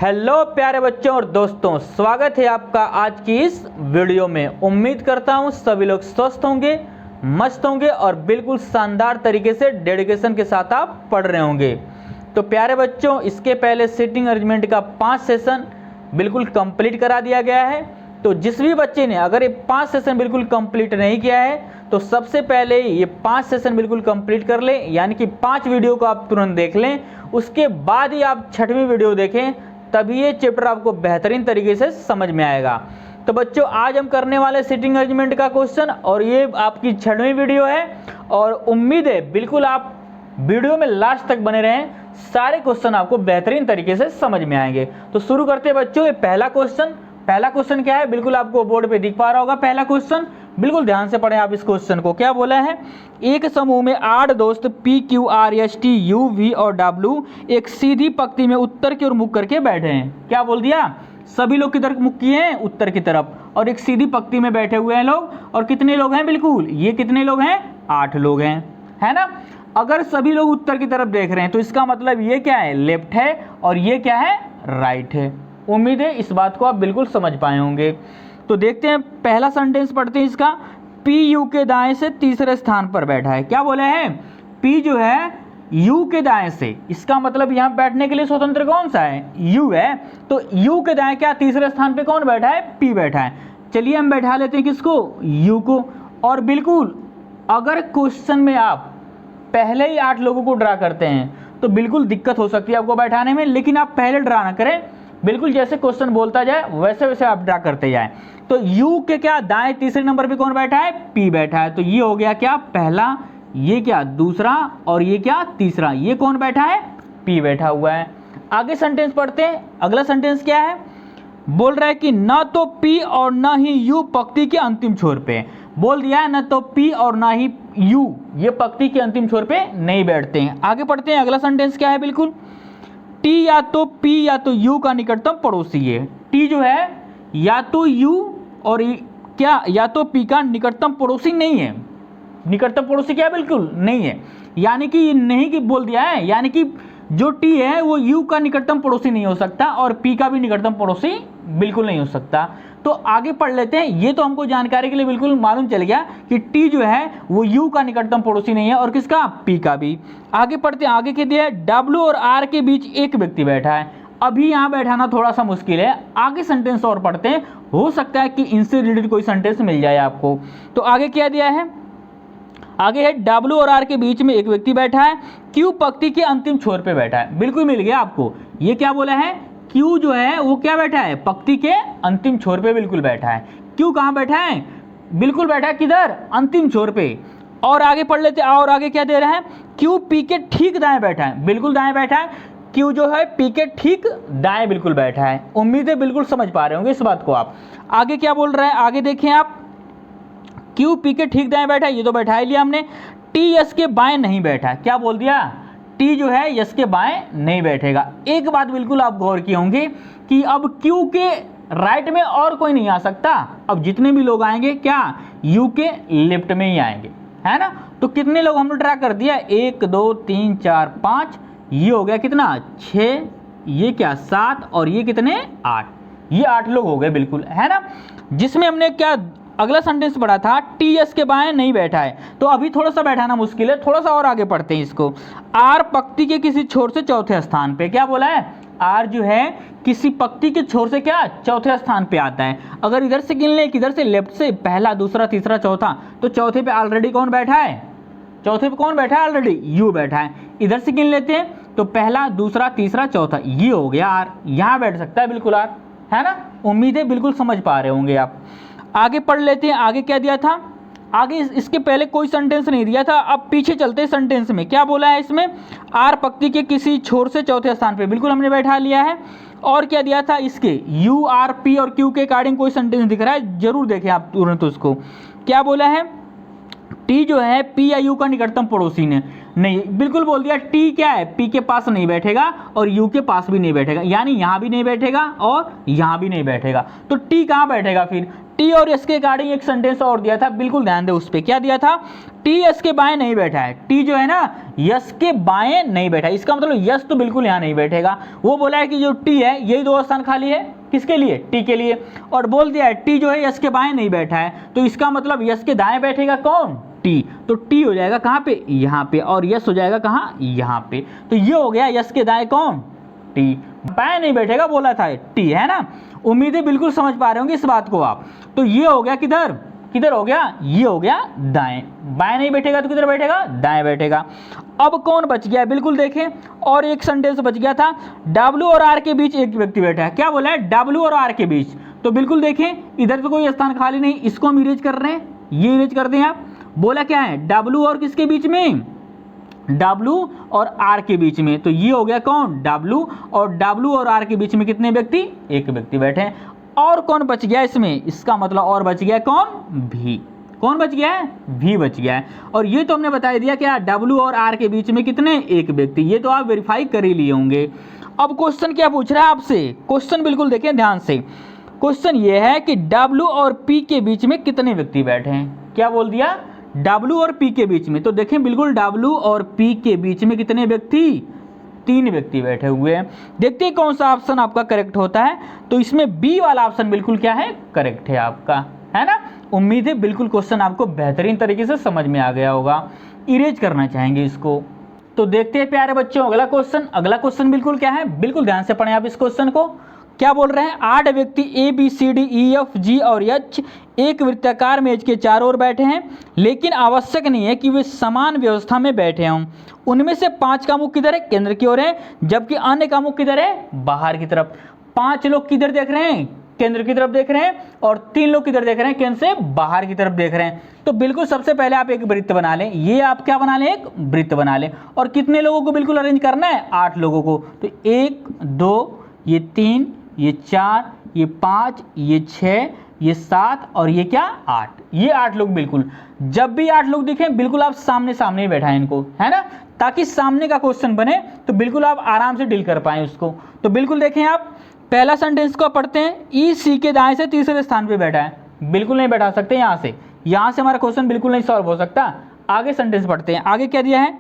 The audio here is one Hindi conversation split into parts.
हेलो प्यारे बच्चों और दोस्तों, स्वागत है आपका आज की इस वीडियो में। उम्मीद करता हूं सभी लोग स्वस्थ होंगे, मस्त होंगे और बिल्कुल शानदार तरीके से डेडिकेशन के साथ आप पढ़ रहे होंगे। तो प्यारे बच्चों, इसके पहले सिटिंग अरेंजमेंट का 5 सेशन बिल्कुल कंप्लीट करा दिया गया है। तो जिस भी बच्चे ने अगर ये 5 सेशन बिल्कुल कंप्लीट नहीं किया है तो सबसे पहले ये 5 सेशन बिल्कुल कंप्लीट कर लें, यानी कि 5 वीडियो को आप तुरंत देख लें। उसके बाद ही आप 6वीं वीडियो देखें, तभी ये चैप्टर आपको बेहतरीन तरीके से समझ में आएगा। तो बच्चों, आज हम करने वाले सिटिंग अरेंजमेंट का क्वेश्चन और ये आपकी 6वीं वीडियो है और उम्मीद है बिल्कुल आप वीडियो में लास्ट तक बने रहें, सारे क्वेश्चन आपको बेहतरीन तरीके से समझ में आएंगे। तो शुरू करते हैं बच्चों। ये पहला क्वेश्चन क्या है, बिल्कुल आपको बोर्ड पे दिख पा रहा होगा। पहला क्वेश्चन बिल्कुल ध्यान से पढ़ें आप इस क्वेश्चन को। क्या बोला है, एक समूह में 8 दोस्त P, Q, R, S, T, U, V और W एक सीधी पंक्ति में उत्तर की ओर मुख करके बैठे हैं। क्या बोल दिया, सभी लोग किधर मुख किए हैं, उत्तर की तरफ, और एक सीधी पंक्ति में बैठे हुए हैं लोग। और कितने लोग हैं, बिल्कुल ये कितने लोग हैं, 8 लोग हैं, है ना। अगर सभी लोग उत्तर की तरफ देख रहे हैं तो इसका मतलब ये क्या है, लेफ्ट है, और ये क्या है, राइट है। उम्मीद है इस बात को आप बिल्कुल समझ पाए होंगे। तो देखते हैं, पहला सेंटेंस पढ़ते हैं इसका। P U के दाएं से तीसरे स्थान पर बैठा है। क्या बोले हैं, P जो है U के दाएं से, इसका मतलब यहाँ बैठने के लिए स्वतंत्र कौन सा है, U है। तो U के दाएं क्या तीसरे स्थान पे कौन बैठा है, P बैठा है। चलिए हम बैठा लेते हैं किसको, U को। और बिल्कुल अगर क्वेश्चन में आप पहले ही 8 लोगों को ड्रा करते हैं तो बिल्कुल दिक्कत हो सकती है आपको बैठाने में, लेकिन आप पहले ड्रा ना करें, बिल्कुल जैसे क्वेश्चन बोलता जाए वैसे वैसे आप ड्रा करते जाएं। तो U के क्या दाएं तीसरे नंबर पे कौन बैठा है, P बैठा है। तो ये हो गया क्या, पहला, ये क्या दूसरा, और ये क्या तीसरा। ये कौन बैठा है, P बैठा हुआ है। आगे सेंटेंस पढ़ते हैं। अगला सेंटेंस क्या है, बोल रहा है कि ना तो P और ना ही U पंक्ति के अंतिम छोर पे। बोल दिया है ना तो P और ना ही U ये पंक्ति के अंतिम छोर पे नहीं बैठते हैं। आगे पढ़ते हैं। अगला सेंटेंस क्या है, बिल्कुल T या तो P या तो U का निकटतम पड़ोसी है। T जो है या तो U और क्या या तो P का निकटतम पड़ोसी नहीं है। निकटतम पड़ोसी क्या, बिल्कुल नहीं है, यानी कि नहीं कि बोल दिया है, यानी कि जो T है वो U का निकटतम पड़ोसी नहीं हो सकता और P का भी निकटतम पड़ोसी बिल्कुल नहीं हो सकता। तो आगे पढ़ लेते हैं। ये तो हमको जानकारी के लिए बिल्कुल मालूम चल गया कि T जो है वो U का निकटतम पड़ोसी नहीं है और किसका, P का भी। आगे पढ़ते हैं। आगे के दिया है W और R के बीच एक व्यक्ति बैठा है। अभी यहाँ बैठाना थोड़ा सा मुश्किल है, आगे सेंटेंस और पढ़ते हैं, हो सकता है कि इनसे रिलेटेड कोई सेंटेंस मिल जाए आपको। तो आगे क्या दिया है, आगे है W और R के बीच में एक व्यक्ति बैठा है, Q पंक्ति के अंतिम छोर पे बैठा है। बिल्कुल मिल गया आपको। ये क्या बोला है, Q जो है वो क्या बैठा है, पंक्ति के अंतिम छोर पे बिल्कुल बैठा है। Q कहाँ बैठा है, बिल्कुल बैठा है किधर, अंतिम छोर पे। और आगे पढ़ लेते हैं। और आगे क्या दे रहा है, Q P के ठीक दाएं बैठा है। बिल्कुल दाएं बैठा है, Q जो है P के ठीक दाएं बिल्कुल बैठा है। उम्मीद है बिल्कुल समझ पा रहे होंगे इस बात को आप। आगे क्या बोल रहा है, आगे देखें आप, Q P के ठीक दाएं बैठा है, ये तो बैठा ही लिया हमने। T S के बाएं नहीं बैठा है। क्या बोल दिया, T जो है S के बाएं नहीं बैठेगा। एक बात बिल्कुल आप गौर किए होंगे कि अब Q के राइट में और कोई नहीं आ सकता। अब जितने भी लोग आएंगे क्या, U के लेफ्ट में ही आएंगे, है ना। तो कितने लोग हमने ड्रा कर दिया, 1 2 3 4 5, ये हो गया कितना, 6, ये क्या 7, और ये कितने 8, ये 8 लोग हो गए बिल्कुल, है ना। जिसमें हमने क्या अगला सेंटेंस पढ़ा था, TS के बाएं नहीं बैठा है। तो अभी थोड़ा सा बैठाना मुश्किल है, थोड़ा सा और आगे पढ़ते हैं इसको। R पंक्ति के किसी छोर से चौथे स्थान पे। क्या बोला है, R जो है किसी पंक्ति के छोर से क्या, चौथे स्थान पे आता है। अगर इधर से गिन ले, किधर से, लेफ्ट से, पहला दूसरा तीसरा चौथा, तो चौथे पे ऑलरेडी कौन बैठा है, चौथे पे कौन बैठा है, ऑलरेडी U बैठा है। इधर से गिन लेते हैं तो पहला दूसरा तीसरा चौथा, ये हो गया R, यहाँ बैठ सकता है बिल्कुल R, है ना। उम्मीद है बिल्कुल समझ पा रहे होंगे आप। आगे पढ़ लेते हैं। आगे क्या दिया था, आगे इसके पहले कोई सेंटेंस नहीं दिया था, अब पीछे चलते हैं सेंटेंस में। क्या बोला है इसमें, R पंक्ति के किसी छोर से चौथे स्थान पे, बिल्कुल हमने बैठा लिया है। और क्या दिया था, इसके U R P और Q के अकॉर्डिंग कोई सेंटेंस दिख रहा है, जरूर देखें आप तुरंत उसको। क्या बोला है, T जो है P या U का निकटतम पड़ोसी ने नहीं, बिल्कुल बोल दिया। T क्या है, P के पास नहीं बैठेगा और U के पास भी नहीं बैठेगा, यानी यहाँ भी नहीं बैठेगा और यहाँ भी नहीं बैठेगा। तो T कहाँ बैठेगा फिर, टी और एस के रिगार्डिंग एक सेंटेंस और दिया था, बिल्कुल ध्यान दे उस पे। क्या दिया था? टी एस के बाएं नहीं बैठा है। टी जो है ना यस के बाएं नहीं बैठा है, इसका मतलब यस तो बिल्कुल यहाँ नहीं बैठेगा। वो बोला है कि जो टी है यही 2 स्थान खाली है, किसके लिए? टी के लिए। और बोल दिया है टी जो है यस के बाएं नहीं बैठा है, तो इसका मतलब यस के दाएं बैठेगा कौन? टी। तो टी हो जाएगा कहाँ पे? यहाँ पे। और यस हो जाएगा कहाँ? यहाँ पे। तो ये हो गया यस के दाएं कौन? टी। बाएं नहीं बैठेगा बोला था टी, है ना। उम्मीद है बिल्कुल समझ पा रहे होंगे इस बात को आप। तो ये हो गया किधर किधर हो गया? ये हो गया दाएं। बाएं नहीं बैठेगा तो किधर बैठेगा? दाएं बैठेगा। अब कौन बच गया? बिल्कुल देखें, और एक सेंटेंस बच गया था, डब्ल्यू और आर के बीच एक व्यक्ति बैठा है। क्या बोला है? डब्ल्यू और आर के बीच। तो बिल्कुल देखें, इधर तो कोई स्थान खाली नहीं, इसको हम इरेज कर रहे हैं, ये इरेज कर दें आप। बोला क्या है? डब्ल्यू और किसके बीच में? W और R के बीच में। तो ये हो गया कौन? W। और W और R के बीच में कितने व्यक्ति? एक व्यक्ति बैठे हैं। और कौन बच गया इसमें? इसका मतलब और बच गया कौन? V। कौन बच गया है? V बच गया है। और ये तो हमने बता दिया क्या? W और R के बीच में कितने? एक व्यक्ति। ये तो आप वेरीफाई कर ही लिए होंगे। अब क्वेश्चन क्या पूछ रहा है आपसे? क्वेश्चन बिल्कुल देखें ध्यान से। क्वेश्चन ये है कि W और P के बीच में कितने व्यक्ति बैठे हैं? क्या बोल दिया? W और P के बीच में। तो देखें बिल्कुल W और P के बीच में कितने व्यक्ति? 3 व्यक्ति बैठे हुए हैं। देखते हैं कौन सा ऑप्शन आपका करेक्ट होता है। तो इसमें B वाला ऑप्शन बिल्कुल क्या है? करेक्ट है आपका, है ना। उम्मीद है बिल्कुल क्वेश्चन आपको बेहतरीन तरीके से समझ में आ गया होगा। इरेज करना चाहेंगे इसको। तो देखते हैं प्यारे बच्चों अगला क्वेश्चन। अगला क्वेश्चन बिल्कुल क्या है? बिल्कुल ध्यान से पढ़ें आप इस क्वेश्चन को। क्या बोल रहे हैं? 8 व्यक्ति A B C D E F G और एच एक वृत्ताकार मेज के चारों ओर बैठे हैं, लेकिन आवश्यक नहीं है कि वे समान व्यवस्था में बैठे हों। उनमें से 5 का मुख किधर है? केंद्र की ओर है, जबकि अन्य का मुख किधर है? बाहर की तरफ। 5 लोग किधर देख रहे हैं? केंद्र की तरफ देख रहे हैं। और 3 लोग किधर देख रहे हैं? केंद्र से बाहर की तरफ देख रहे हैं। तो बिल्कुल सबसे पहले आप एक वृत्त बना लें। ये आप क्या बना लें? एक वृत्त बना लें। और कितने लोगों को बिल्कुल अरेंज करना है? 8 लोगों को। तो 1 2 ये 3 ये 4 ये 5 ये 6 ये 7 और ये क्या? 8। ये 8 लोग बिल्कुल। जब भी 8 लोग दिखें बिल्कुल आप सामने सामने ही बैठाएं इनको, है ना, ताकि सामने का क्वेश्चन बने तो बिल्कुल आप आराम से डील कर पाएं उसको। तो बिल्कुल देखें आप पहला सेंटेंस को पढ़ते हैं। ई सी के दाएं से तीसरे स्थान पे बैठा है। बिल्कुल नहीं बैठा सकते यहाँ से हमारा क्वेश्चन बिल्कुल नहीं सॉल्व हो सकता। आगे सेंटेंस पढ़ते हैं। आगे क्या दिया है?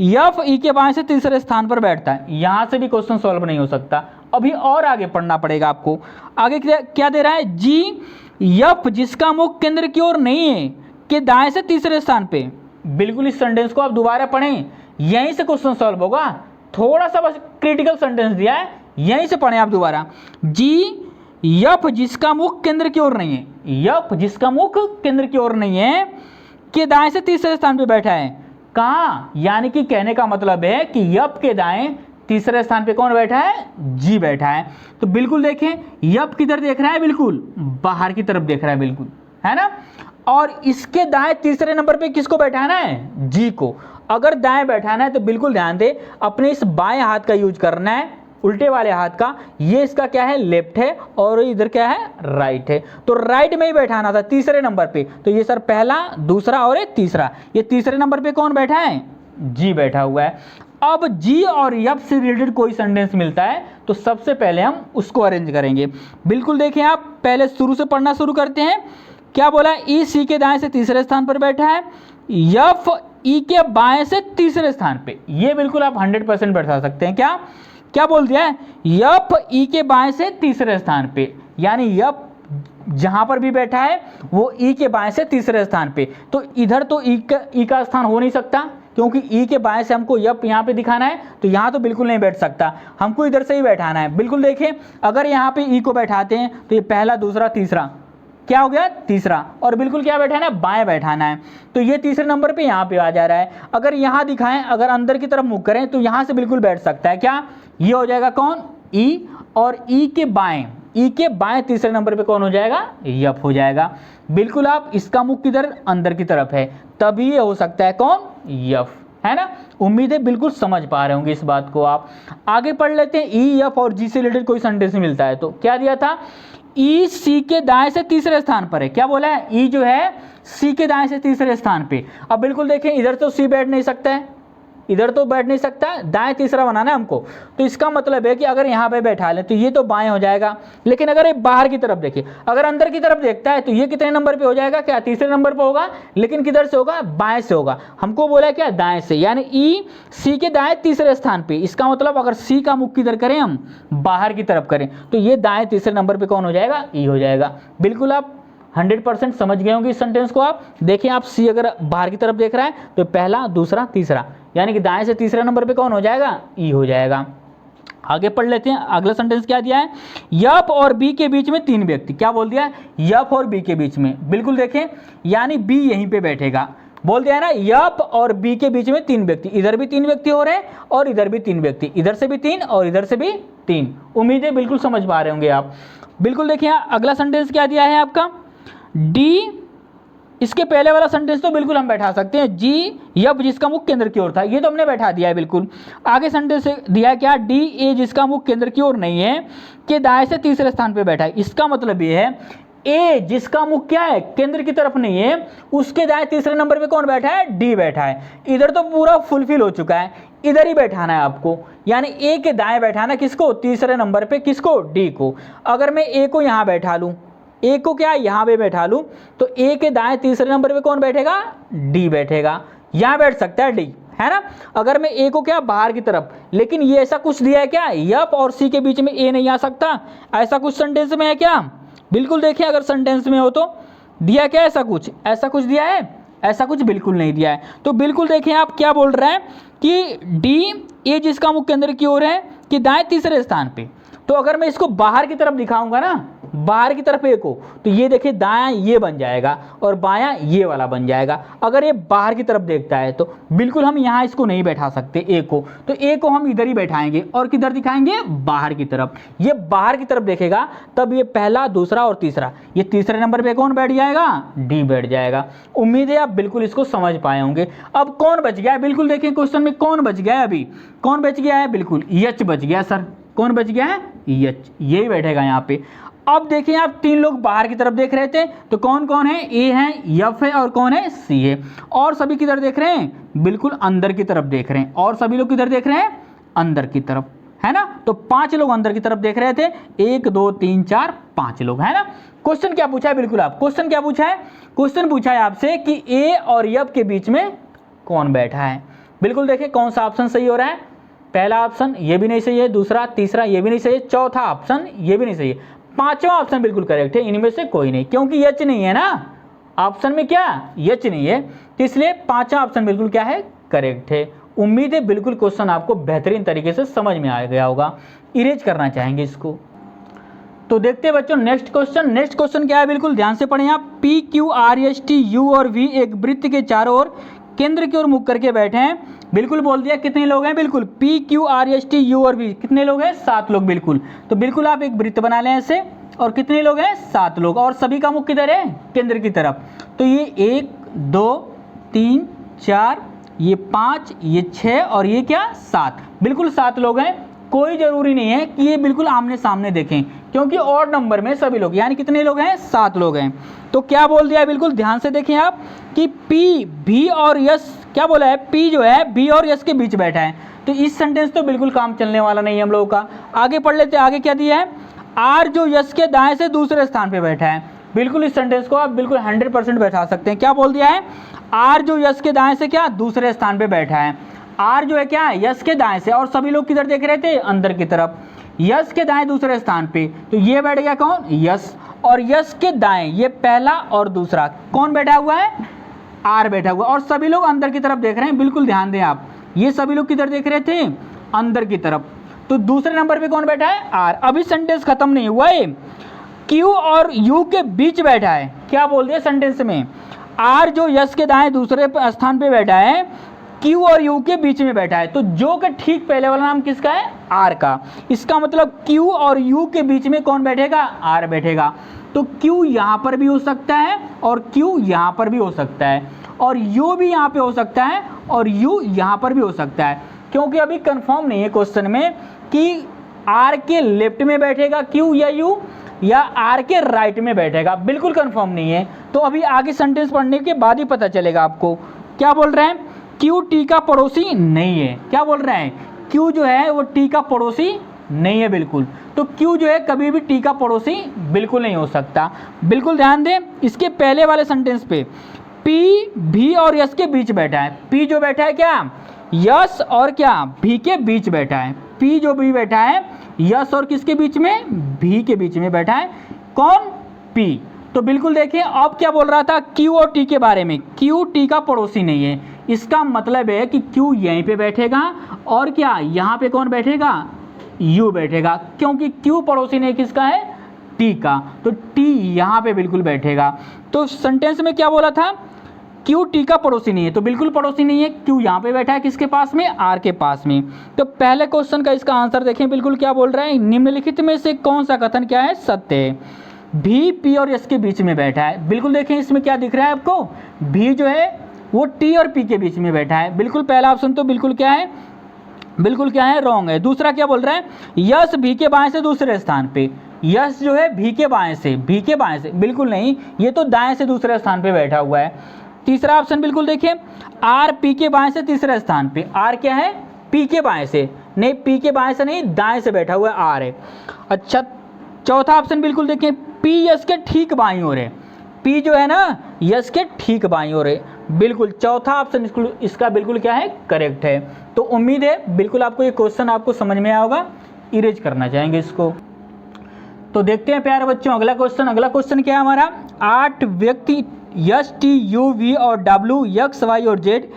एफ ई के बाएं से तीसरे स्थान पर बैठता है। यहाँ से भी क्वेश्चन सॉल्व नहीं हो सकता। अभी और आगे पढ़ना पड़ेगा आपको। आगे क्या दे रहा है? जी एफ जिसका मुख केंद्र की ओर नहीं है के दाएं से तीसरे स्थान पे। बिल्कुल इस सेंटेंस को आप दोबारा पढ़ें, यहीं से क्वेश्चन सॉल्व होगा। थोड़ा सा बस क्रिटिकल सेंटेंस दिया है, यहीं से पढ़ें आप दोबारा। जी एफ जिसका मुख केंद्र की ओर नहीं है, एफ जिसका मुख केंद्र की ओर नहीं है के दाएं से तीसरे स्थान पे बैठा है। कहाँ? यानी कि कहने का मतलब है कि एफ के दाएं तीसरे स्थान पे कौन बैठा है? जी बैठा है। तो बिल्कुल देखें एफ किधर देख रहा है? बिल्कुल बाहर की तरफ देख रहा है, बिल्कुल, है ना। और इसके दाएं तीसरे नंबर पे किसको बैठाना है? जी को। अगर दाएं बैठाना है तो बिल्कुल ध्यान दे, अपने इस बाएं हाथ का यूज करना है, उल्टे वाले हाथ का। ये इसका क्या है? लेफ्ट है, और इधर क्या है? राइट है। तो राइट में ही बैठाना था तीसरे नंबर पे। तो ये सर पहला, दूसरा और एक तीसरा। ये तीसरे नंबर पे कौन बैठा है? जी बैठा हुआ है। अब जी और एफ से रिलेटेड कोई सेंटेंस मिलता है तो सबसे पहले हम उसको अरेंज करेंगे। बिल्कुल देखें आप, पहले शुरू से पढ़ना शुरू करते हैं। क्या बोला? ई सी के दाएं से तीसरे स्थान पर बैठा है, एफ ई के बाएं से तीसरे स्थान पे। ये बिल्कुल आप 100% बैठा सकते हैं। क्या क्या बोल दिया है? एफ ई के बाएं से तीसरे स्थान पे, यानी एफ जहां पर भी बैठा है वो ई के बाएं से तीसरे स्थान पे। तो इधर तो ई का स्थान हो नहीं सकता, क्योंकि ई के बाएं से हमको एफ यहाँ पे दिखाना है, तो यहाँ तो बिल्कुल नहीं बैठ सकता, हमको इधर से ही बैठाना है। बिल्कुल देखें, अगर यहाँ पे ई को बैठाते हैं तो ये पहला, दूसरा, तीसरा, क्या हो गया? तीसरा। और बिल्कुल क्या बैठाना है? बाएं बैठाना है। तो ये तीसरे नंबर पे यहाँ पे आ जा रहा है। अगर यहाँ दिखाएं, अगर अंदर की तरफ मुख करें तो यहाँ से बिल्कुल बैठ सकता है। क्या? ये हो जाएगा कौन? ई। और ई के बाएं तीसरे नंबर पे कौन हो जाएगा? एफ हो जाएगा। बिल्कुल आप इसका मुख किधर? अंदर की तरफ है, तभी ये हो सकता है कौन? एफ, है ना। उम्मीद है बिल्कुल समझ पा रहे होंगे इस बात को आप। आगे पढ़ लेते हैं। ई एफ और जी से रिलेटेड कोई सेंटेंस मिलता है तो क्या दिया था? ई सी के दाएं से तीसरे स्थान पर है। क्या बोला है? ई जो है सी के दाएं से तीसरे स्थान पे। अब बिल्कुल देखें, इधर तो सी बैठ नहीं सकता है, इधर तो बैठ नहीं सकता, दाएं तीसरा बनाना है हमको। तो इसका मतलब है कि अगर यहाँ पे बैठा ले तो ये तो बाएं हो जाएगा, लेकिन अगर ये बाहर की तरफ देखे, अगर अंदर की तरफ देखता है तो ये कितने नंबर पे हो जाएगा, क्या तीसरे नंबर पे होगा, लेकिन किधर से होगा, बाएं से होगा। हमको बोला क्या, दाएं से, यानी ई सी के दाएं तीसरे स्थान पे। इसका मतलब अगर सी का मुख किधर करें हम, बाहर की तरफ करें, तो ये दाएं तीसरे नंबर पे कौन हो जाएगा, ई हो जाएगा। बिल्कुल आप 100% समझ गए होंगे इस सेंटेंस को। आप देखिए, आप सी अगर बाहर की तरफ देख रहा है तो पहला, दूसरा, तीसरा, यानी कि दाएं से तीसरा नंबर पे कौन हो जाएगा, ई हो जाएगा। आगे पढ़ लेते हैं, अगला सेंटेंस क्या दिया है, यफ और बी के बीच में 3 व्यक्ति। क्या बोल दिया, यफ और बी के बीच में, बिल्कुल देखें, यानी बी यहीं पे बैठेगा। बोल दिया है ना, यफ और बी के बीच में 3 व्यक्ति, इधर भी 3 व्यक्ति हो रहे हैं और इधर भी 3 व्यक्ति, इधर से भी 3 और इधर से भी 3। उम्मीद है बिल्कुल समझ पा रहे होंगे आप। बिल्कुल देखिए, अगला सेंटेंस क्या दिया है आपका, डी, इसके पहले वाला सेंटेंस तो बिल्कुल हम बैठा सकते हैं, जी यफ जिसका मुख केंद्र की ओर था, ये तो हमने बैठा दिया है बिल्कुल। आगे सेंटेंस दिया है क्या, डी ए जिसका मुख केंद्र की ओर नहीं है, के दाएं से तीसरे स्थान पे बैठा है। इसका मतलब ये है ए जिसका मुख क्या है, केंद्र की तरफ नहीं है, उसके दाएं तीसरे नंबर पे कौन बैठा है, डी बैठा है। इधर तो पूरा फुलफिल हो चुका है, इधर ही बैठाना है आपको, यानी ए के दाएं बैठाना किसको, तीसरे नंबर पे, किसको, डी को। अगर मैं ए को यहां बैठा लूं, ए को क्या यहां पे बैठा लूं, तो ए के दाएं तीसरे नंबर पे कौन बैठेगा, डी बैठेगा। यहां बैठ सकता है डी, है ना। अगर मैं ए को क्या बाहर की तरफ, लेकिन ये ऐसा कुछ दिया है क्या, यफ और सी के बीच में ए नहीं आ सकता, ऐसा कुछ सेंटेंस में है क्या, बिल्कुल देखिए, अगर सेंटेंस में हो तो दिया क्या, ऐसा कुछ दिया है, ऐसा कुछ बिल्कुल नहीं दिया है। तो बिल्कुल देखिए आप क्या बोल रहे हैं कि डी ए जिसका मुख केंद्र की ओर है, कि दाएं तीसरे स्थान पे। तो अगर मैं इसको बाहर की तरफ दिखाऊंगा ना, बाहर की तरफ ए को, तो ये देखिए दायां ये बन जाएगा और बायां ये वाला बन जाएगा। अगर ये बाहर की तरफ देखता है तो बिल्कुल हम यहाँ इसको नहीं बैठा सकते ए को, तो ए को हम इधर ही बैठाएंगे और किधर दिखाएंगे, बाहर की तरफ। ये बाहर की तरफ देखेगा तब ये पहला, दूसरा और तीसरा, ये तीसरे नंबर पे कौन बैठ जाएगा, डी बैठ जाएगा। उम्मीद है आप बिल्कुल इसको समझ पाए होंगे। अब कौन बच गया है, बिल्कुल देखिए क्वेश्चन में कौन बच गया है, अभी कौन बच गया है, बिल्कुल यच बच गया। सर कौन बच गया है, यच, यही बैठेगा यहाँ पे। अब देखिए आप 3 लोग बाहर की तरफ देख रहे थे, तो कौन कौन है, ए है, यफ है और कौन है, सी है। और सभी किधर देख रहे हैं, बिल्कुल अंदर की तरफ देख रहे हैं। और सभी लोग किधर देख रहे हैं, अंदर की तरफ, है ना। तो 5 लोग अंदर की तरफ देख रहे थे, 1 2 3 4 5 लोग, है ना। क्वेश्चन क्या पूछा है, बिल्कुल आप क्वेश्चन क्या पूछा है, क्वेश्चन पूछा है आपसे कि ए और यफ के बीच में कौन बैठा है। बिल्कुल देखिए कौन सा ऑप्शन सही हो रहा है, पहला ऑप्शन ये भी नहीं सही है, दूसरा, तीसरा ये भी नहीं सही है, चौथा ऑप्शन ये भी नहीं सही है, 5वां ऑप्शन बिल्कुल करेक्ट है। इनमें से कोई नहीं, क्योंकि यच नहीं है ना ऑप्शन में, क्या यच नहीं है, तो इसलिए 5वां ऑप्शन बिल्कुल क्या है, करेक्ट है। उम्मीद है बिल्कुल क्वेश्चन आपको बेहतरीन तरीके से समझ में आ गया होगा। इरेज करना चाहेंगे इसको, तो देखते हैं बच्चों नेक्स्ट क्वेश्चन। नेक्स्ट क्वेश्चन क्या है, बिल्कुल ध्यान से पढ़ें आप। P Q R S T U और वी एक वृत्त के चारों ओर केंद्र की ओर मुख करके बैठे हैं। बिल्कुल बोल दिया कितने लोग हैं, बिल्कुल P Q R S T U और वी कितने लोग हैं, 7 लोग। बिल्कुल, तो बिल्कुल आप एक वृत्त बना लें ऐसे, और कितने लोग हैं, 7 लोग, और सभी का मुख किधर है, केंद्र की तरफ। तो ये 1 2 3 4, ये 5, ये 6 और ये क्या 7, बिल्कुल 7 लोग हैं। कोई जरूरी नहीं है कि ये बिल्कुल आमने सामने देखें, क्योंकि और नंबर में सभी लोग, यानी कितने लोग हैं, 7 लोग हैं। तो क्या बोल दिया है, बिल्कुल ध्यान से देखें आप कि P भी और यस, क्या बोला है, P जो है B और यस के बीच बैठा है। तो इस सेंटेंस तो बिल्कुल काम चलने वाला नहीं है हम लोगों का। आगे पढ़ लेते हैं, आगे क्या दिया है, R जो यस के दाएं से दूसरे स्थान पे बैठा है। बिल्कुल इस सेंटेंस को आप बिल्कुल 100% बैठा सकते हैं। क्या बोल दिया है, R जो यस के दाएं से क्या दूसरे स्थान पे बैठा है। R जो है क्या, यस के दाएं से, और सभी लोग किधर देख रहे थे, अंदर की तरफ। यस के दाएं दूसरे स्थान पे, तो ये बैठ गया कौन, यस, और यस के दाएं ये पहला और दूसरा कौन बैठा हुआ है, आर बैठा हुआ, और सभी लोग अंदर की तरफ देख रहे हैं। बिल्कुल ध्यान दें आप, ये सभी लोग किधर देख रहे थे, अंदर की तरफ। तो दूसरे नंबर पे कौन बैठा है, आर। अभी सेंटेंस खत्म नहीं हुआ है, क्यू और यू के बीच बैठा है। क्या बोल दिया सेंटेंस में, आर जो यस के दाएं दूसरे स्थान पे बैठा है, क्यू और यू के बीच में बैठा है। तो जो के ठीक पहले वाला नाम किसका है, आर का। इसका मतलब क्यू और यू के बीच में कौन बैठेगा, आर बैठेगा। तो क्यू यहाँ पर भी हो सकता है और क्यू यहाँ पर भी हो सकता है, और यू भी यहाँ पे हो सकता है और यू यहाँ पर भी हो सकता है, क्योंकि अभी कंफर्म नहीं है क्वेश्चन में कि आर के लेफ्ट में बैठेगा क्यू या यू, या आर के राइट में बैठेगा, बिल्कुल कंफर्म नहीं है। तो अभी आगे सेंटेंस पढ़ने के बाद ही पता चलेगा आपको। क्या बोल रहे हैं क्यू टी का पड़ोसी नहीं है। क्या बोल रहे हैं, क्यू जो है वो टी का पड़ोसी नहीं है बिल्कुल। तो क्यू जो है कभी भी टी का पड़ोसी बिल्कुल नहीं हो सकता। बिल्कुल ध्यान दें इसके पहले वाले सेंटेंस पे, पी भी और यस के बीच बैठा है। पी जो बैठा है क्या, यस और क्या, भी के बीच बैठा है। पी जो भी बैठा है यस और किसके बीच में, भी के बीच में बैठा है। कौन, पी। तो बिल्कुल देखिए अब क्या बोल रहा था क्यू और टी के बारे में, क्यू टी का पड़ोसी नहीं है। इसका मतलब है कि क्यू यहीं पे बैठेगा और क्या यहाँ पे कौन बैठेगा, यू बैठेगा, क्योंकि क्यू पड़ोसी नहीं किसका है, टी का। तो टी यहाँ पे बिल्कुल बैठेगा। तो सेंटेंस में क्या बोला था, क्यू टी का पड़ोसी नहीं है, तो बिल्कुल पड़ोसी नहीं है। क्यू यहाँ पे बैठा है किसके पास में, आर के पास में। तो पहले क्वेश्चन का इसका आंसर देखें, बिल्कुल क्या बोल रहा है, निम्नलिखित में से कौन सा कथन क्या है, सत्य है। भी पी और एस के बीच में बैठा है। बिल्कुल देखें इसमें क्या दिख रहा है आपको, भी जो है वो टी और पी के बीच में बैठा है। बिल्कुल पहला ऑप्शन तो बिल्कुल क्या है, बिल्कुल क्या है, रॉन्ग है। दूसरा क्या बोल रहा है, यस भी के बाएं से दूसरे स्थान पे। यस जो है भी के बाएं से, भी के बाएं से बिल्कुल नहीं, ये तो दाएं से दूसरे स्थान पे बैठा हुआ है। तीसरा ऑप्शन बिल्कुल देखिए, आर पी के बाएं से तीसरे स्थान पे। आर क्या है, पी के बाएं से नहीं, पी के बाएं से नहीं, दाएं से बैठा हुआ है आर है। अच्छा चौथा ऑप्शन बिल्कुल देखिए, पी यस के ठीक बाईं ओर है। पी जो है ना यस के ठीक बाईं ओर है। बिल्कुल चौथा ऑप्शन इसका बिल्कुल क्या है, करेक्ट है। तो उम्मीद है बिल्कुल आपको ये क्वेश्चन आपको समझ में आया होगा। इरेज करना चाहेंगे इसको। तो देखते हैं प्यारे बच्चों अगला क्वेश्चन। अगला क्वेश्चन क्या है हमारा, 8 व्यक्ति यस टी यू वी और डब्ल्यू एक्स वाई और जेड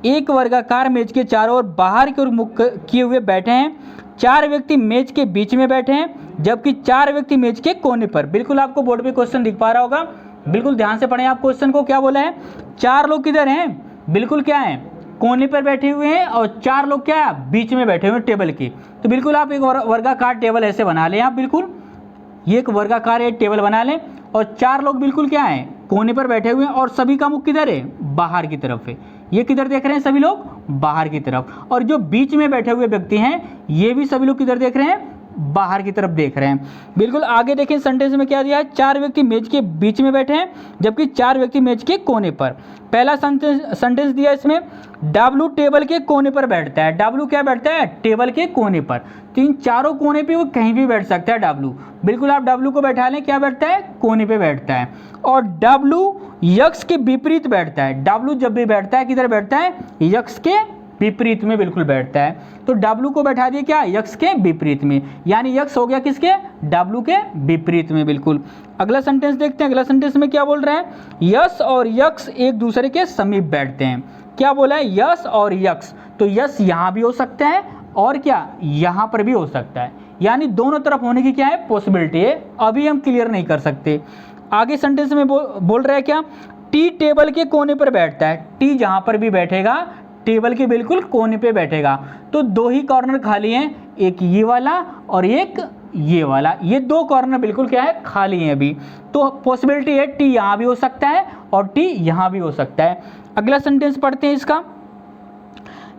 एक वर्गाकार मेज के चारों ओर बाहर की ओर मुख किए हुए बैठे हैं। 4 व्यक्ति मेज के बीच में बैठे हैं जबकि 4 व्यक्ति मेज के कोने पर। बिल्कुल आपको बोर्ड पे क्वेश्चन दिख पा रहा होगा, बिल्कुल ध्यान से पढ़ें आप क्वेश्चन को। क्या बोला है, 4 लोग किधर हैं, बिल्कुल क्या है, कोने पर बैठे हुए हैं और 4 लोग क्या है, बीच में बैठे हुए हैं टेबल के। तो बिल्कुल आप एक वर्गाकार टेबल ऐसे बना लें आप, बिल्कुल ये एक वर्गाकार एक टेबल बना लें और 4 लोग बिल्कुल क्या है, कोने पर बैठे हुए हैं और सभी का मुख किधर है, बाहर की तरफ है। ये किधर देख रहे हैं, सभी लोग बाहर की तरफ। और जो बीच में बैठे हुए व्यक्ति हैं ये भी सभी लोग किधर देख रहे हैं, बाहर की तरफ देख रहे हैं। बिल्कुल आगे देखें सेंटेंस में क्या दिया है, 4 व्यक्ति मेज के बीच में बैठे हैं जबकि 4 व्यक्ति मेज के कोने पर। पहला सेंटेंस दिया इसमें, डब्लू टेबल के कोने पर बैठता है। डब्लू क्या बैठता है, टेबल के कोने पर। तो इन चारों कोने पे वो कहीं भी बैठ सकता है डब्लू। बिल्कुल आप डब्लू को बैठा लें, क्या बैठता है, कोने पे बैठता है। और डब्लू यक्स के विपरीत बैठता है। डब्लू जब भी बैठता है किधर बैठता है, यक्स के विपरीत में बिल्कुल बैठता है। तो डब्लू को बैठा दिए क्या, यक्स के विपरीत में, यानी यक्स हो गया किसके, डब्लू के विपरीत में। बिल्कुल अगला सेंटेंस देखते हैं। अगला सेंटेंस में क्या बोल रहा है, यस और यक्स एक दूसरे के समीप बैठते हैं। क्या बोला है, यस और यक्स। तो यस यहाँ भी हो सकता है और क्या यहाँ पर भी हो सकता है, यानी दोनों तरफ होने की क्या है, पॉसिबिलिटी है। अभी हम क्लियर नहीं कर सकते। आगे सेंटेंस में बोल रहा है क्या, टी टेबल के कोने पर बैठता है। टी जहाँ पर भी बैठेगा टेबल के बिल्कुल कोने पे बैठेगा। तो 2 ही कॉर्नर खाली हैं, एक ये वाला और एक ये वाला। ये 2 कॉर्नर बिल्कुल क्या है, खाली हैं अभी। तो पॉसिबिलिटी है टी यहाँ भी हो सकता है और टी यहाँ भी हो सकता है। अगला सेंटेंस पढ़ते हैं इसका,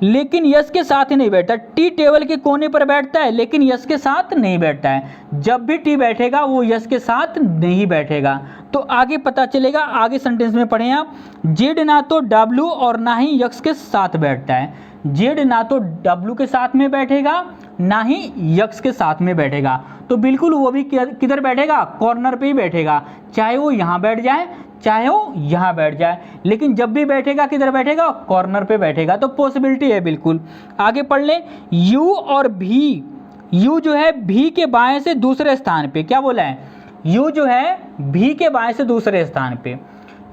लेकिन यस के साथ ही नहीं बैठता। टी टेबल के कोने पर बैठता है लेकिन यस के साथ नहीं बैठता है। जब भी टी बैठेगा वो यस के साथ नहीं बैठेगा। तो आगे पता चलेगा, आगे सेंटेंस में पढ़ें आप, जेड ना तो डब्लू और ना ही यक्स के साथ बैठता है। जेड ना तो डब्लू के साथ में बैठेगा ना ही यक्स के साथ में बैठेगा। तो बिल्कुल वो भी किधर बैठेगा, कॉर्नर पे ही बैठेगा, चाहे वो यहाँ बैठ जाए चाहे वो यहाँ बैठ जाए, लेकिन जब भी बैठेगा किधर बैठेगा, कॉर्नर पे बैठेगा। तो पॉसिबिलिटी है बिल्कुल। आगे पढ़ लें, यू और भी, यू जो है भी के बाएं से दूसरे स्थान पे। क्या बोला है, यू जो है भी के बाएं से दूसरे स्थान पे।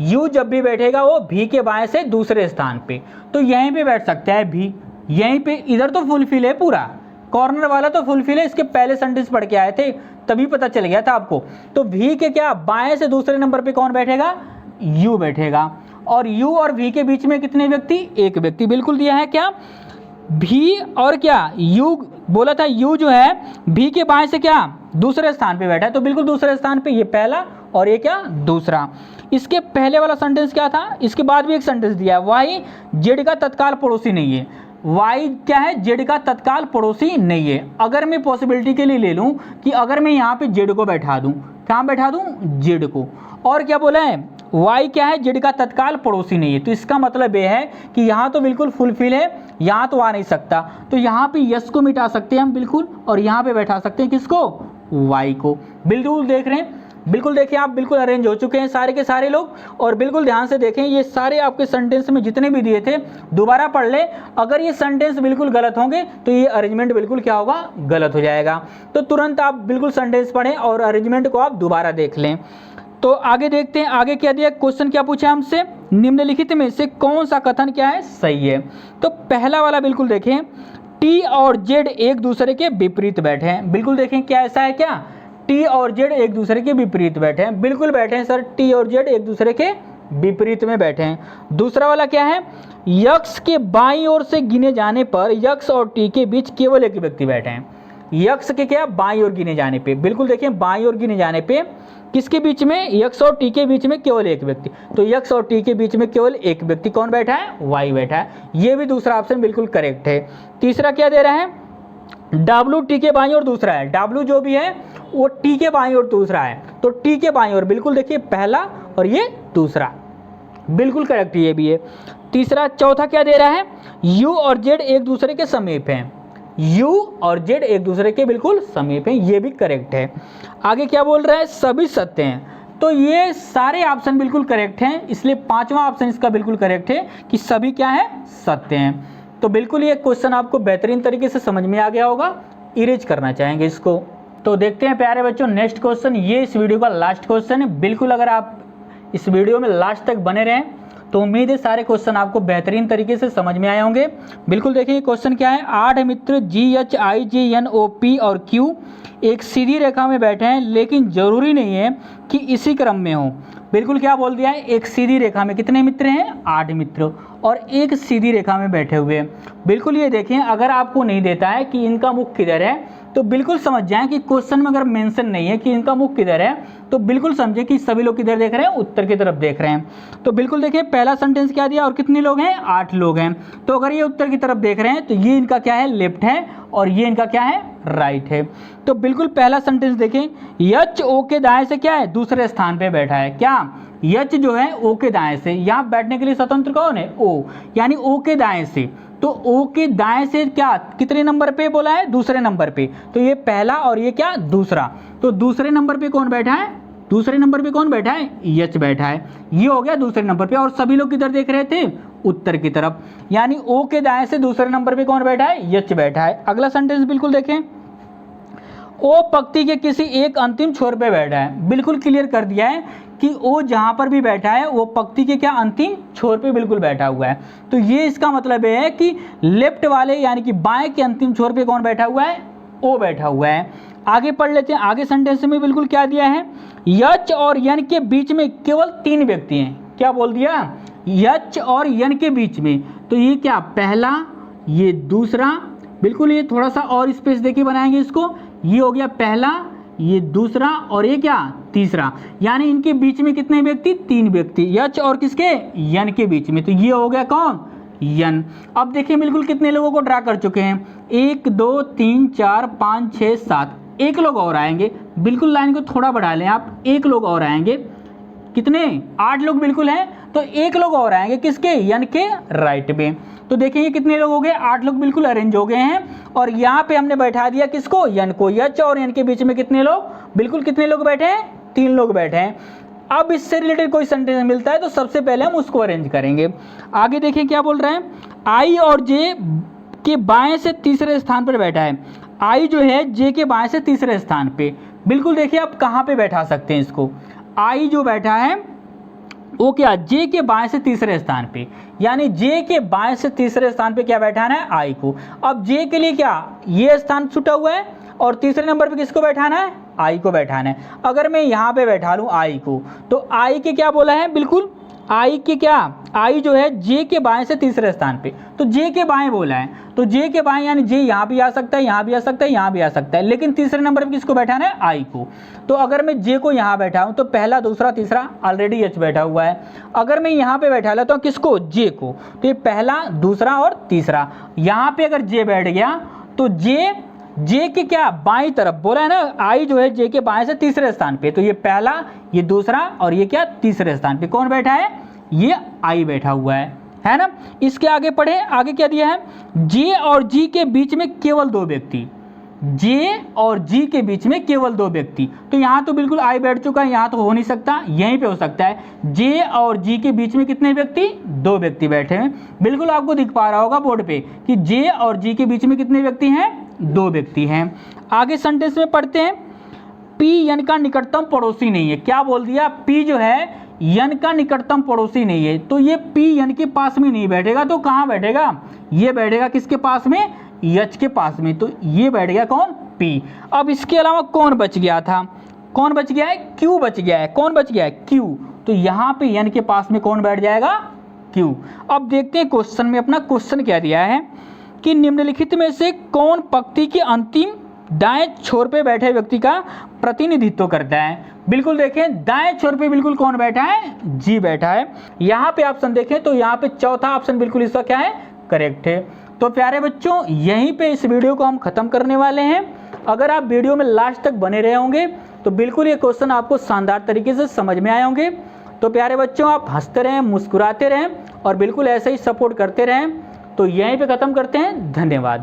यू जब भी बैठेगा वो भी के बाएं से दूसरे स्थान पे। तो यहीं पे बैठ सकता है भी, यहीं पे। इधर तो फुलफिल है पूरा, कॉर्नर वाला तो फुलफिल है। इसके पहले सेंटेंस पढ़ के आए थे तभी पता चल गया था आपको। तो भी के क्या बाएं से दूसरे नंबर पे कौन बैठेगा, यू बैठेगा। और यू और भी के बीच में कितने व्यक्ति, एक व्यक्ति। बिल्कुल दिया है क्या, भी और क्या, यू बोला था, यू जो है भी के बाएं से क्या दूसरे स्थान पे बैठा है। तो बिल्कुल दूसरे स्थान पे, ये पहला और ये क्या दूसरा। इसके पहले वाला सेंटेंस क्या था, इसके बाद भी एक सेंटेंस दिया है, वाई जेड का तत्काल पड़ोसी नहीं है। वाई क्या है, जेड का तत्काल पड़ोसी नहीं है। अगर मैं पॉसिबिलिटी के लिए ले लूं कि अगर मैं यहाँ पे जेड को बैठा दूं, कहाँ बैठा दूं, जेड को। और क्या बोला है, y क्या है, z का तत्काल पड़ोसी नहीं है। तो इसका मतलब ये है कि यहाँ तो बिल्कुल फुलफिल है, यहाँ तो आ नहीं सकता। तो यहाँ पे यस को मिटा सकते हैं हम बिल्कुल, और यहाँ पे बैठा सकते हैं किसको, y को। बिल्कुल देख रहे हैं, बिल्कुल देखिए आप, बिल्कुल अरेंज हो चुके हैं सारे के सारे लोग। और बिल्कुल ध्यान से देखें, ये सारे आपके सेंटेंस में जितने भी दिए थे दोबारा पढ़ लें। अगर ये सेंटेंस बिल्कुल गलत होंगे तो ये अरेंजमेंट बिल्कुल क्या होगा, गलत हो जाएगा। तो तुरंत आप बिल्कुल सेंटेंस पढ़ें और अरेंजमेंट को आप दोबारा देख लें। तो आगे देखते हैं, आगे क्या दिया, क्वेश्चन क्या पूछा हमसे, निम्नलिखित में से कौन सा कथन क्या है, सही है। तो पहला वाला बिल्कुल देखें, टी और जेड एक दूसरे के विपरीत बैठे हैं। बिल्कुल देखें, क्या ऐसा है क्या, टी और जेड एक दूसरे के विपरीत बैठे हैं। बिल्कुल बैठे हैं सर, टी और जेड एक दूसरे के विपरीत में बैठे हैं। दूसरा वाला क्या है, यक्स के बाईं ओर से गिने जाने पर यक्स और टी के बीच केवल एक व्यक्ति बैठे हैं। यक्स के क्या, बाईं ओर गिने जाने पे, बिल्कुल देखिए बाईं ओर गिने जाने पे किसके बीच में, यक्स और टी के बीच में केवल एक व्यक्ति। तो यक्स और टी के बीच में केवल एक व्यक्ति कौन बैठा है, वाई बैठा है। ये भी दूसरा ऑप्शन बिल्कुल करेक्ट है। तीसरा क्या दे रहा है, डब्ल्यू टी के बाईं ओर दूसरा है, डब्ल्यू जो भी है वो टी के बाईं ओर दूसरा है। तो टी के बाईं ओर बिल्कुल देखिए पहला और ये दूसरा, बिल्कुल करेक्ट ये भी है। तीसरा, चौथा क्या दे रहा है, यू और जेड एक दूसरे के समीप हैं। यू और जेड एक दूसरे के बिल्कुल समीप हैं, ये भी करेक्ट है। आगे क्या बोल रहा है, सभी सत्य हैं। तो ये सारे ऑप्शन बिल्कुल करेक्ट हैं, इसलिए पांचवा ऑप्शन इसका बिल्कुल करेक्ट है कि सभी क्या है, सत्य हैं। तो बिल्कुल ये क्वेश्चन आपको बेहतरीन तरीके से समझ में आ गया होगा। इरेज करना चाहेंगे इसको। तो देखते हैं प्यारे बच्चों नेक्स्ट क्वेश्चन, ये इस वीडियो का लास्ट क्वेश्चन है। बिल्कुल अगर आप इस वीडियो में लास्ट तक बने रहें तो उम्मीद है सारे क्वेश्चन आपको बेहतरीन तरीके से समझ में आए होंगे। बिल्कुल देखिए क्वेश्चन क्या है, 8 मित्र GHIJNOP और Q एक सीधी रेखा में बैठे हैं, लेकिन जरूरी नहीं है कि इसी क्रम में हो। बिल्कुल क्या बोल दिया है, एक सीधी रेखा में कितने मित्र हैं, 8 मित्र, और एक सीधी रेखा में बैठे हुए हैं। बिल्कुल ये देखें, अगर आपको नहीं देता है कि इनका मुख किधर है तो बिल्कुल समझ जाएं कि क्वेश्चन में अगर मेंशन नहीं है कि इनका मुख किधर है तो बिल्कुल समझे कि सभी लोग किधर देख रहे हैं, उत्तर की तरफ देख रहे हैं। तो बिल्कुल देखिए पहला सेंटेंस क्या दिया, और कितने लोग हैं, 8 लोग हैं। तो अगर ये उत्तर की तरफ देख रहे हैं तो ये इनका क्या है, लेफ्ट है, और ये इनका क्या है, राइट है। तो बिल्कुल पहला सेंटेंस देखें, यच ओ के दाएं से क्या है, दूसरे स्थान पे बैठा है। क्या, यच जो है ओ के दाएं से, यहाँ बैठने के लिए स्वतंत्र कौन है, ओ, यानी ओ के दाएं से। तो ओ के दाएं से क्या, कितने नंबर पे बोला है, दूसरे नंबर पे। तो ये पहला और ये क्या, दूसरा। तो दूसरे नंबर पे कौन बैठा है, दूसरे नंबर पे कौन बैठा है, यच बैठा है। ये हो गया दूसरे नंबर पे, और सभी लोग किधर देख रहे थे, उत्तर की तरफ। यानी ओ के दाएं से दूसरे नंबर पे कौन बैठा है, यच बैठा है। अगला सेंटेंस बिल्कुल देखें, ओ पंक्ति के किसी एक अंतिम छोर पे बैठा है। बिल्कुल क्लियर कर दिया है कि ओ जहां पर भी बैठा है वो पंक्ति के क्या, अंतिम छोर पे बिल्कुल बैठा हुआ है। तो ये इसका मतलब है कि लेफ्ट वाले यानी कि बाएं के अंतिम छोर पे कौन बैठा हुआ है, ओ बैठा हुआ है। आगे पढ़ लेते हैं, आगे सेंटेंस में बिल्कुल क्या दिया है, यच और यन के बीच में केवल 3 व्यक्ति हैं। क्या बोल दिया, यच और यन के बीच में। तो ये क्या, पहला, ये दूसरा, बिल्कुल ये थोड़ा सा और स्पेस देके बनाएंगे इसको। ये हो गया पहला, ये दूसरा, और ये क्या, तीसरा। यानी इनके बीच में कितने व्यक्ति, 3 व्यक्ति, यच और किसके, यन के बीच में। तो ये हो गया कौन, यन। अब देखिए बिल्कुल कितने लोगों को ड्रा कर चुके हैं, 1 2 3 4 5 6 7, एक लोग और आएंगे। बिल्कुल लाइन को थोड़ा बढ़ा लें आप, एक लोग और आएंगे। कितने, 8 लोग बिल्कुल हैं, तो एक लोग और आएंगे किसके, यन के राइट में। तो देखिए ये कितने लोग हो गए, 8 लोग बिल्कुल अरेंज हो गए हैं। और यहाँ पे हमने बैठा दिया किसको, यन को। यच और यन के बीच में कितने लोग, बिल्कुल कितने लोग बैठे हैं, 3 लोग बैठे हैं। अब इससे रिलेटेड कोई सेंटेंस मिलता है तो सबसे पहले हम उसको अरेंज करेंगे। आगे देखिए क्या बोल रहे हैं, आई और जे के बाएं से तीसरे स्थान पर बैठा है। आई जो है जे के बाएं से तीसरे स्थान पे। बिल्कुल देखिए आप कहाँ पे बैठा सकते हैं इसको, आई जो बैठा है वो क्या, जे के बाएं से तीसरे स्थान पे। यानी जे के बाएं से तीसरे स्थान पे क्या बैठाना है, आई को। अब जे के लिए क्या, ये स्थान छूटा हुआ है, और तीसरे नंबर पे किसको बैठाना है, आई को बैठाना है। अगर मैं यहाँ पे बैठा लूँ आई को, तो आई के क्या बोला है, बिल्कुल आई के क्या, आई जो है जे के बाएं से तीसरे स्थान पे। तो जे के बाएं बोला है, तो जे के बाएं यानी जे यहाँ भी आ सकता है, यहाँ भी आ सकता है, यहाँ भी आ सकता है, लेकिन तीसरे नंबर पे किसको बैठाना है, आई को। तो अगर मैं जे को यहाँ बैठा हूँ तो पहला दूसरा तीसरा ऑलरेडी एच बैठा हुआ है। अगर मैं यहाँ पे बैठा लेता हूँ किसको, जे को, तो ये पहला दूसरा और तीसरा। यहाँ पे अगर जे बैठ गया तो जे जे के क्या बाईं तरफ बोला है ना, आई जो है जे के बाएं से तीसरे स्थान पे, तो ये पहला, ये दूसरा और ये क्या तीसरे स्थान पे कौन बैठा है, ये आई बैठा हुआ है ना। इसके आगे पढ़े, आगे क्या दिया है, जे और जी के बीच में केवल दो व्यक्ति, जे और जी के बीच में केवल दो व्यक्ति, तो यहाँ तो बिल्कुल आई बैठ चुका है, यहाँ तो हो नहीं सकता, यहीं पे हो सकता है। जे और जी के बीच में कितने व्यक्ति, दो व्यक्ति बैठे हैं, बिल्कुल आपको दिख पा रहा होगा बोर्ड पे कि जे और जी के बीच में कितने व्यक्ति हैं, दो व्यक्ति हैं। आगे सेंटेंस में पढ़ते हैं, पी यन का निकटतम पड़ोसी नहीं है। क्या बोल दिया, पी जो है यन का निकटतम पड़ोसी नहीं है, तो ये पी यन के पास में नहीं बैठेगा, तो कहाँ बैठेगा, ये बैठेगा किसके पास में, यच के पास में, तो ये बैठ गया कौन, पी। अब इसके अलावा कौन बच गया था, कौन बच गया है, क्यू बच गया है, कौन बच गया है, क्यू, तो यहाँ पे यन के पास में कौन बैठ जाएगा, क्यू। अब देखते हैं क्वेश्चन में, अपना क्वेश्चन क्या दिया है कि निम्नलिखित में से कौन पंक्ति के अंतिम दाएं छोर पे बैठे व्यक्ति का प्रतिनिधित्व करता है। बिल्कुल देखें, दाएं छोर पे बिल्कुल कौन बैठा है, जी बैठा है। यहाँ पे ऑप्शन देखें तो यहाँ पे चौथा ऑप्शन बिल्कुल इसका क्या है, करेक्ट है। तो प्यारे बच्चों, यहीं पे इस वीडियो को हम खत्म करने वाले हैं। अगर आप वीडियो में लास्ट तक बने रहे होंगे तो बिल्कुल ये क्वेश्चन आपको शानदार तरीके से समझ में आए होंगे। तो प्यारे बच्चों, आप हंसते रहें, मुस्कुराते रहें और बिल्कुल ऐसे ही सपोर्ट करते रहें। तो यहीं पे खत्म करते हैं, धन्यवाद।